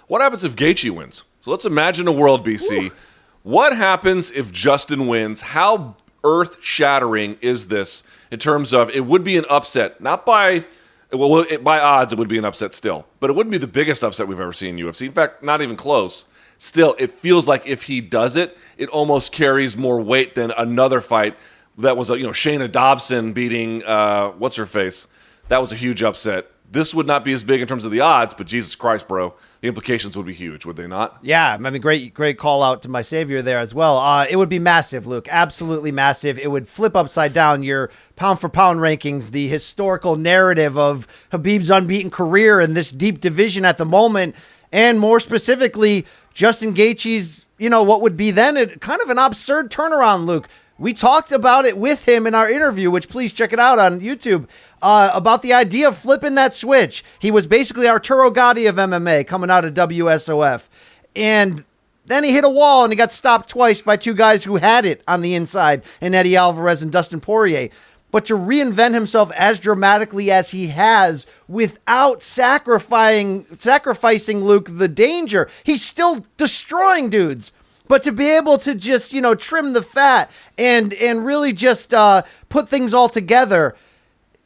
What happens if Gaethje wins? So let's imagine a world, BC. Ooh. What happens if Justin wins? How earth-shattering is this in terms of it would be an upset, not by by odds it would be an upset still, but it wouldn't be the biggest upset we've ever seen in UFC. In fact, not even close. Still, it feels like if he does it, it almost carries more weight than another fight that was, Shayna Dobson beating what's her face. That was a huge upset. This would not be as big in terms of the odds, but Jesus Christ, bro, the implications would be huge, would they not? Yeah, I mean, great call out to my savior there as well. It would be massive, Luke, absolutely massive. It would flip upside down your pound-for-pound rankings, the historical narrative of Khabib's unbeaten career in this deep division at the moment, and more specifically, Justin Gaethje's, what would be then kind of an absurd turnaround, Luke. We talked about it with him in our interview, which please check it out on YouTube, about the idea of flipping that switch. He was basically Arturo Gatti of MMA coming out of WSOF. And then he hit a wall and he got stopped twice by two guys who had it on the inside in Eddie Alvarez and Dustin Poirier. But to reinvent himself as dramatically as he has without sacrificing, Luke, the danger, he's still destroying dudes. But to be able to just, trim the fat and really just put things all together,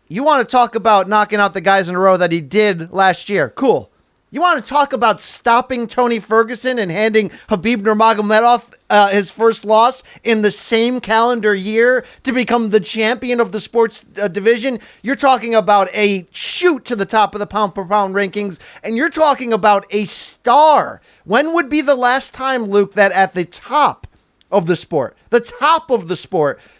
you want to talk about knocking out the guys in a row that he did last year. Cool. You want to talk about stopping Tony Ferguson and handing Khabib Nurmagomedov his first loss in the same calendar year to become the champion of the sports division? You're talking about a shoot to the top of the pound-per-pound rankings, and you're talking about a star. When would be the last time, Luke, that at the top of the sport,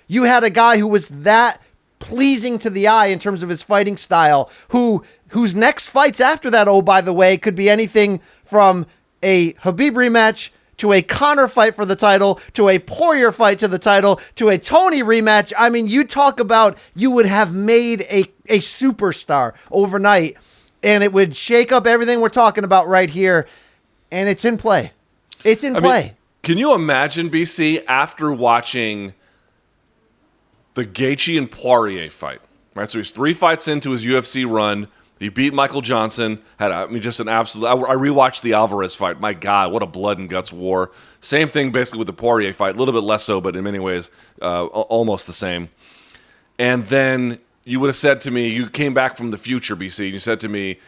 you had a guy who was that pleasing to the eye in terms of his fighting style, whose next fights after that, oh, by the way, could be anything from a Khabib rematch to a Conor fight for the title, to a Poirier fight to the title, to a Tony rematch. I mean, you talk about you would have made a superstar overnight, and it would shake up everything we're talking about right here, and it's in play. It's in play. Mean, can you imagine, BC, after watching the Gaethje and Poirier fight, right? So he's 3 fights into his UFC run. He beat Michael Johnson. Just an absolute. I rewatched the Alvarez fight. My God, what a blood and guts war. Same thing basically with the Poirier fight. A little bit less so, but in many ways, almost the same. And then you would have said to me, you came back from the future, BC, and you said to me,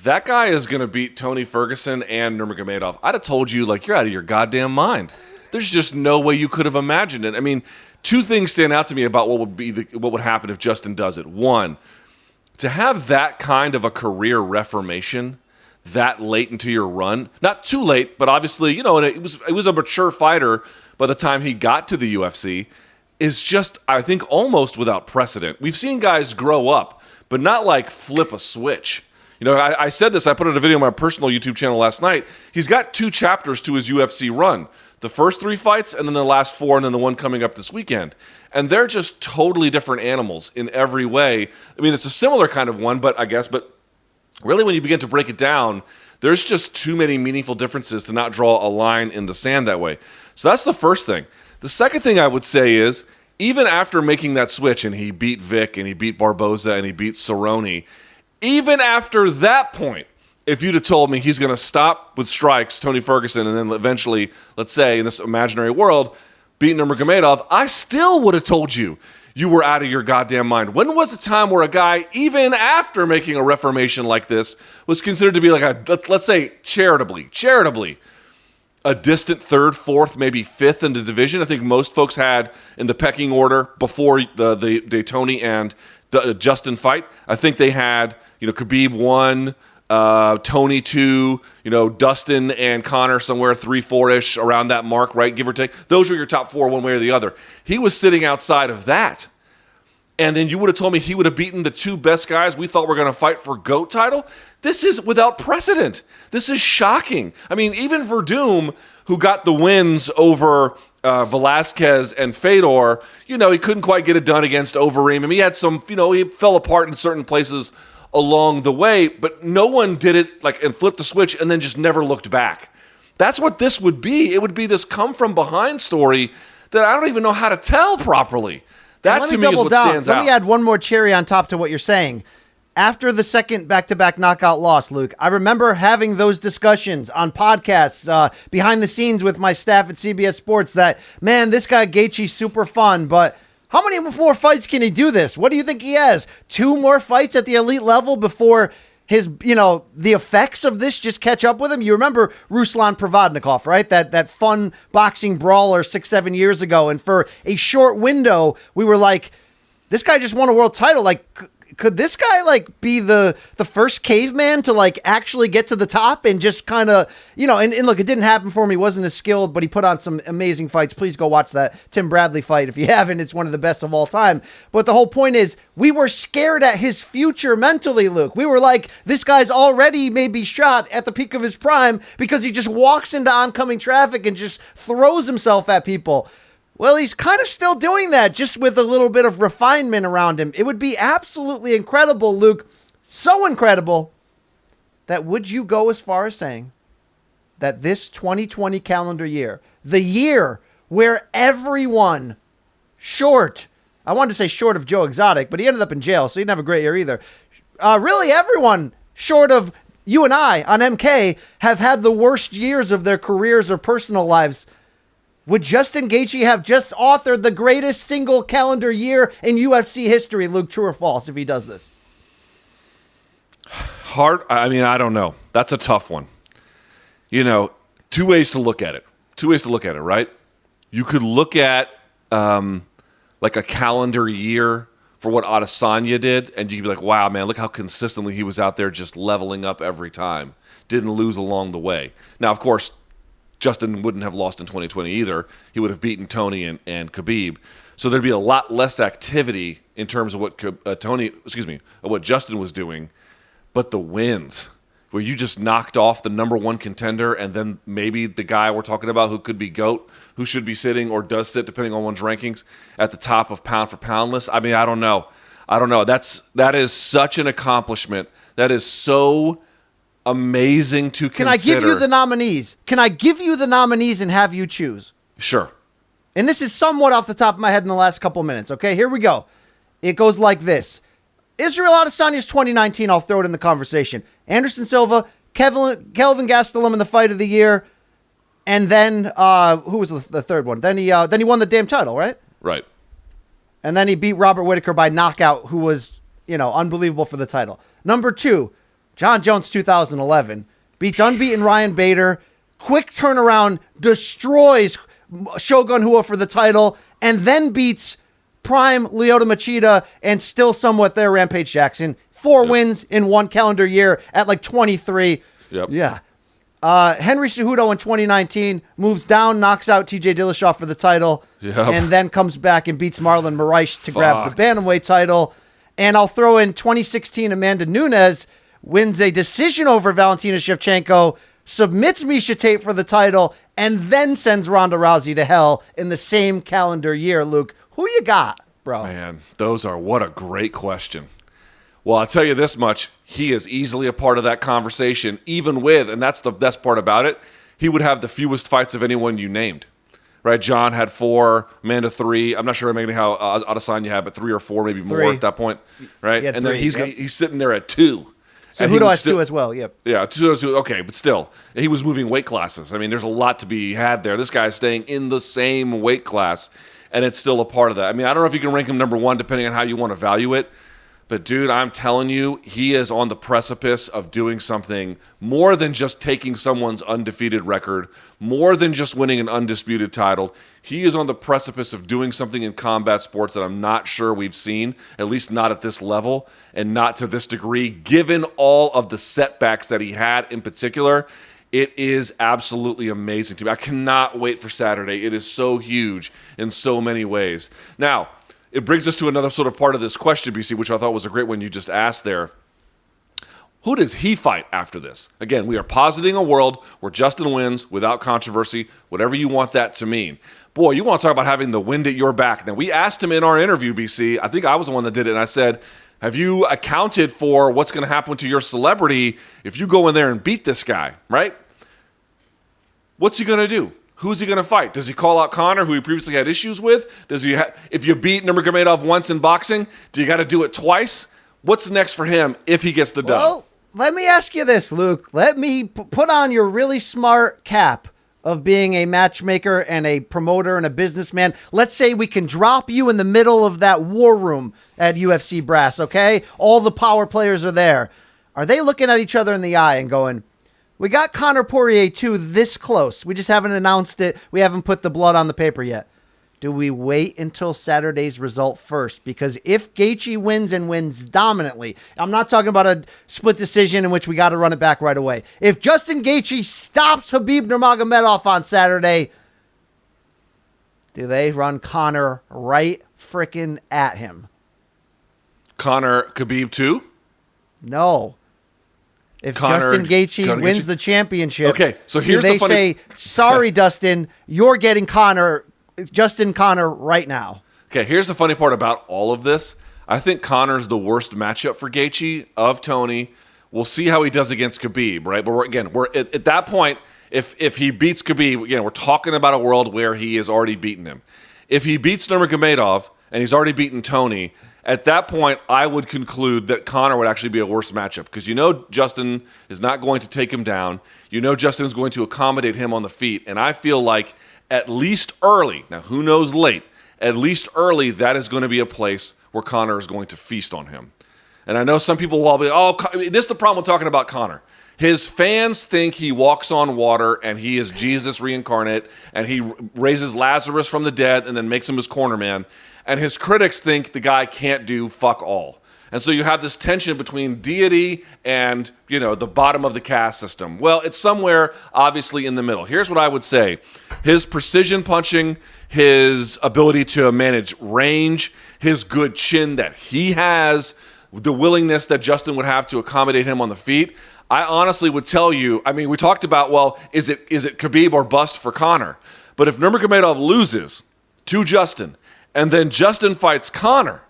that guy is going to beat Tony Ferguson and Nurmagomedov. I'd have told you, you're out of your goddamn mind. There's just no way you could have imagined it. I mean, 2 things stand out to me about what would happen if Justin does it. One, to have that kind of a career reformation that late into your run, not too late, but obviously, it was a mature fighter by the time he got to the UFC, is just, I think, almost without precedent. We've seen guys grow up, but not flip a switch. I said this, I put out a video on my personal YouTube channel last night. He's got 2 chapters to his UFC run. The first 3 fights, and then the last 4, and then the one coming up this weekend. And they're just totally different animals in every way. I mean, it's a similar kind of one, but really when you begin to break it down, there's just too many meaningful differences to not draw a line in the sand that way. So that's the first thing. The second thing I would say is, even after making that switch, and he beat Vic, and he beat Barboza, and he beat Cerrone, even after that point, if you'd have told me he's going to stop with strikes, Tony Ferguson, and then eventually, let's say, in this imaginary world, beat Nurmagomedov, I still would have told you were out of your goddamn mind. When was a time where a guy, even after making a reformation like this, was considered to be let's say, charitably, a distant 3rd, 4th, maybe 5th in the division? I think most folks had in the pecking order before the Tony and the Justin fight. I think they had, Khabib 1, Tony 2, Dustin and Conor somewhere 3, 4-ish around that mark, right? Give or take. Those were your top 4 one way or the other. He was sitting outside of that. And then you would have told me he would have beaten the 2 best guys we thought were going to fight for GOAT title. This is without precedent. This is shocking. I mean, even Verdum, who got the wins over Velasquez and Fedor, he couldn't quite get it done against Overeem. I mean, he had some, he fell apart in certain places along the way, but no one did it and flipped the switch and then just never looked back. That's what this would be. It would be this come from behind story that I don't even know how to tell properly. That to me is what stands out. Let me add one more cherry on top to what you're saying. after the second back-to-back knockout loss, Luke, I remember having those discussions on podcasts behind the scenes with my staff at CBS Sports that, man, this guy Gaethje's super fun, but how many more fights can he do this? What do you think he has? 2 more fights at the elite level before his, the effects of this just catch up with him? You remember Ruslan Provodnikov, right? That fun boxing brawler 6-7 years ago. And for a short window, we were like, this guy just won a world title. Like, could this guy be the first caveman to actually get to the top and just kind of, and look, it didn't happen for him. He wasn't as skilled, but he put on some amazing fights. Please go watch that Tim Bradley fight. If you haven't, it's one of the best of all time. But the whole point is we were scared at his future mentally, Luke. We were like, this guy's already maybe shot at the peak of his prime because he just walks into oncoming traffic and just throws himself at people. Well, he's kind of still doing that, just with a little bit of refinement around him. It would be absolutely incredible, Luke, so incredible that would you go as far as saying that this 2020 calendar year, the year where everyone short, I wanted to say short of Joe Exotic, but he ended up in jail, so he didn't have a great year either. Really, everyone short of you and I on MK have had the worst years of their careers or personal lives. Would Justin Gaethje have just authored the greatest single calendar year in UFC history, Luke, true or false, if he does this? Hard. I mean, I don't know. That's a tough one. 2 ways to look at it. Right? You could look at a calendar year for what Adesanya did, and you could be like, wow, man, look how consistently he was out there just leveling up every time. Didn't lose along the way. Now, of course, Justin wouldn't have lost in 2020 either. He would have beaten Tony and Khabib. So there'd be a lot less activity in terms of what what Justin was doing. But the wins, where you just knocked off the number 1 contender, and then maybe the guy we're talking about who could be GOAT, who should be sitting or does sit, depending on one's rankings, at the top of pound for pound list. I mean, I don't know. That is such an accomplishment. That is so amazing to consider. Can I give you the nominees and have you choose? Sure. And this is somewhat off the top of my head in the last couple minutes, okay? Here we go. It goes like this. Israel Adesanya's 2019, I'll throw it in the conversation. Anderson Silva, Kelvin Gastelum in the fight of the year, and then, who was the third one? Then he won the damn title, right? Right. And then he beat Robert Whittaker by knockout, who was, unbelievable for the title. Number 2, John Jones 2011, beats unbeaten Ryan Bader, quick turnaround, destroys Shogun Rua for the title, and then beats prime Lyoto Machida and still somewhat there Rampage Jackson. 4 wins in 1 calendar year at 23. Yep. Yeah. Henry Cejudo in 2019 moves down, knocks out TJ Dillashaw for the title, and then comes back and beats Marlon Moraes to grab the bantamweight title. And I'll throw in 2016 Amanda Nunes wins a decision over Valentina Shevchenko, submits Miesha Tate for the title, and then sends Ronda Rousey to hell in the same calendar year. Luke, who you got, bro? Man, what a great question. Well, I'll tell you this much. He is easily a part of that conversation, even with, and that's the best part about it, he would have the fewest fights of anyone you named. Right? John had 4, Amanda 3. I'm not sure maybe how Adesanya had, but 3 or 4, maybe 3 more at that point. Right? And 3, then he's sitting there at 2. So Cejudo has 2 as well, yep. Yeah, 2, okay, but still, he was moving weight classes. I mean, there's a lot to be had there. This guy's staying in the same weight class, and it's still a part of that. I mean, I don't know if you can rank him number 1 depending on how you want to value it, but dude, I'm telling you, he is on the precipice of doing something more than just taking someone's undefeated record, more than just winning an undisputed title. He is on the precipice of doing something in combat sports that I'm not sure we've seen, at least not at this level and not to this degree, given all of the setbacks that he had in particular. It is absolutely amazing to me. I cannot wait for Saturday. It is so huge in so many ways. Now, it brings us to another sort of part of this question, BC, which I thought was a great one you just asked there. Who does he fight after this? Again, we are positing a world where Justin wins without controversy, whatever you want that to mean. Boy, you want to talk about having the wind at your back. Now, we asked him in our interview, BC. I think I was the one that did it, and I said, have you accounted for what's going to happen to your celebrity if you go in there and beat this guy, right? What's he going to do? Who's he going to fight? Does he call out Conor, who he previously had issues with? Does he? If you beat Nurmagomedov once in boxing, do you got to do it twice? What's next for him if he gets the dub? Well, let me ask you this, Luke. Let me put on your really smart cap of being a matchmaker and a promoter and a businessman. Let's say we can drop you in the middle of that war room at UFC Brass, okay? All the power players are there. Are they looking at each other in the eye and going, we got Conor Poirier 2 this close. We just haven't announced it. We haven't put the blood on the paper yet. Do we wait until Saturday's result first? Because if Gaethje wins and wins dominantly, I'm not talking about a split decision in which we got to run it back right away. If Justin Gaethje stops Khabib Nurmagomedov on Saturday, do they run Conor right frickin' at him? Conor Khabib too? No. If Justin Gaethje wins the championship, okay, so here's they the funny... say, sorry, Dustin, you're getting Justin Conor right now. Okay, here's the funny part about all of this. I think Conor's the worst matchup for Gaethje of Tony. We'll see how he does against Khabib, right? But we're at that point, if he beats Khabib, again, we're talking about a world where he has already beaten him. If he beats Nurmagomedov and he's already beaten Tony, at that point, I would conclude that Conor would actually be a worse matchup because Justin is not going to take him down. Justin is going to accommodate him on the feet. And I feel like at least early, now who knows late, at least early, that is going to be a place where Conor is going to feast on him. And I know some people will be, this is the problem with talking about Conor. His fans think he walks on water and he is Jesus reincarnate and he raises Lazarus from the dead and then makes him his corner man. And his critics think the guy can't do fuck all. And so you have this tension between deity and, the bottom of the caste system. Well, it's somewhere obviously in the middle. Here's what I would say. His precision punching, his ability to manage range, his good chin that he has, the willingness that Justin would have to accommodate him on the feet. I honestly would tell you, we talked about, is it Khabib or bust for Conor? But if Nurmagomedov loses to Justin, and then Justin fights Conor,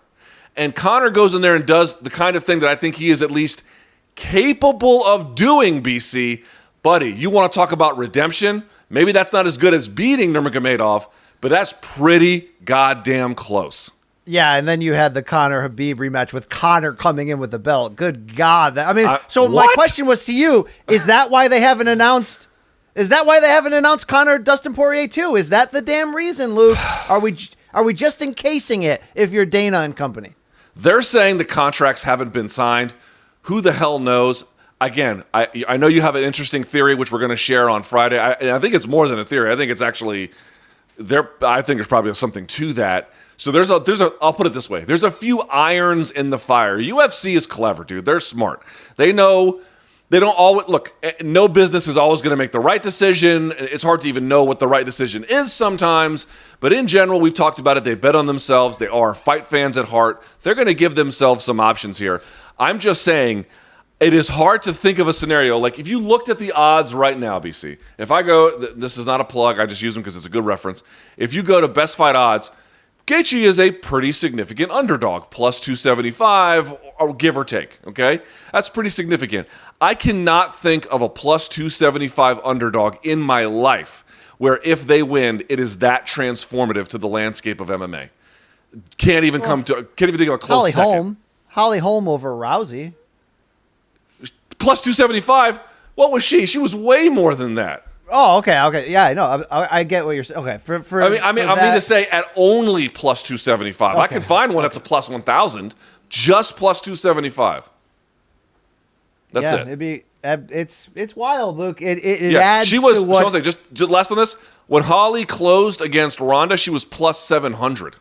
and Conor goes in there and does the kind of thing that I think he is at least capable of doing, BC, buddy, you want to talk about redemption? Maybe that's not as good as beating Nurmagomedov, but that's pretty goddamn close. Yeah, and then you had the Conor Khabib rematch with Conor coming in with the belt. Good God. My question was to you, is that why they haven't announced Conor Dustin Poirier 2? Is that the damn reason, Luke? Are we just encasing it if you're Dana and company? They're saying the contracts haven't been signed. Who the hell knows? Again, I know you have an interesting theory, which we're going to share on Friday. I think it's more than a theory. I think it's actually I think there's probably something to that. So I'll put it this way. There's a few irons in the fire. UFC is clever, dude. They're smart. They know they don't always look. No business is always going to make the right decision. It's hard to even know what the right decision is sometimes. But in general, we've talked about it. They bet on themselves. They are fight fans at heart. They're going to give themselves some options here. I'm just saying, it is hard to think of a scenario. Like if you looked at the odds right now, BC, if I go, this is not a plug. I just use them because it's a good reference. If you go to Best Fight Odds, Gaethje is a pretty significant underdog, plus 275, or give or take, okay? That's pretty significant. I cannot think of a plus 275 underdog in my life where if they win, it is that transformative to the landscape of MMA. Can't even think of a close second. Holly Holm over Rousey. Plus 275? What was she? She was way more than that. Oh, okay. Yeah, I know. I get what you're saying. Okay, I mean to say at only plus 275. Okay. I can find one that's a plus 1,000, just plus 275. That's it. It'd be it's wild, Luke. It adds. She was. To what... So I was like, just last on this. When Holly closed against Ronda, she was plus 700.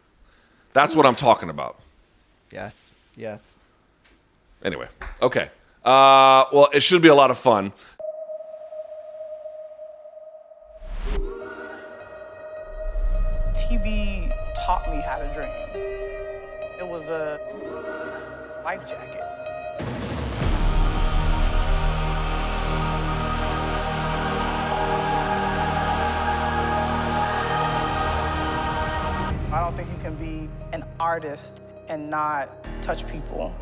That's what I'm talking about. Yes. Anyway, okay. Well, it should be a lot of fun. TV taught me how to dream. It was a life jacket. I don't think you can be an artist and not touch people.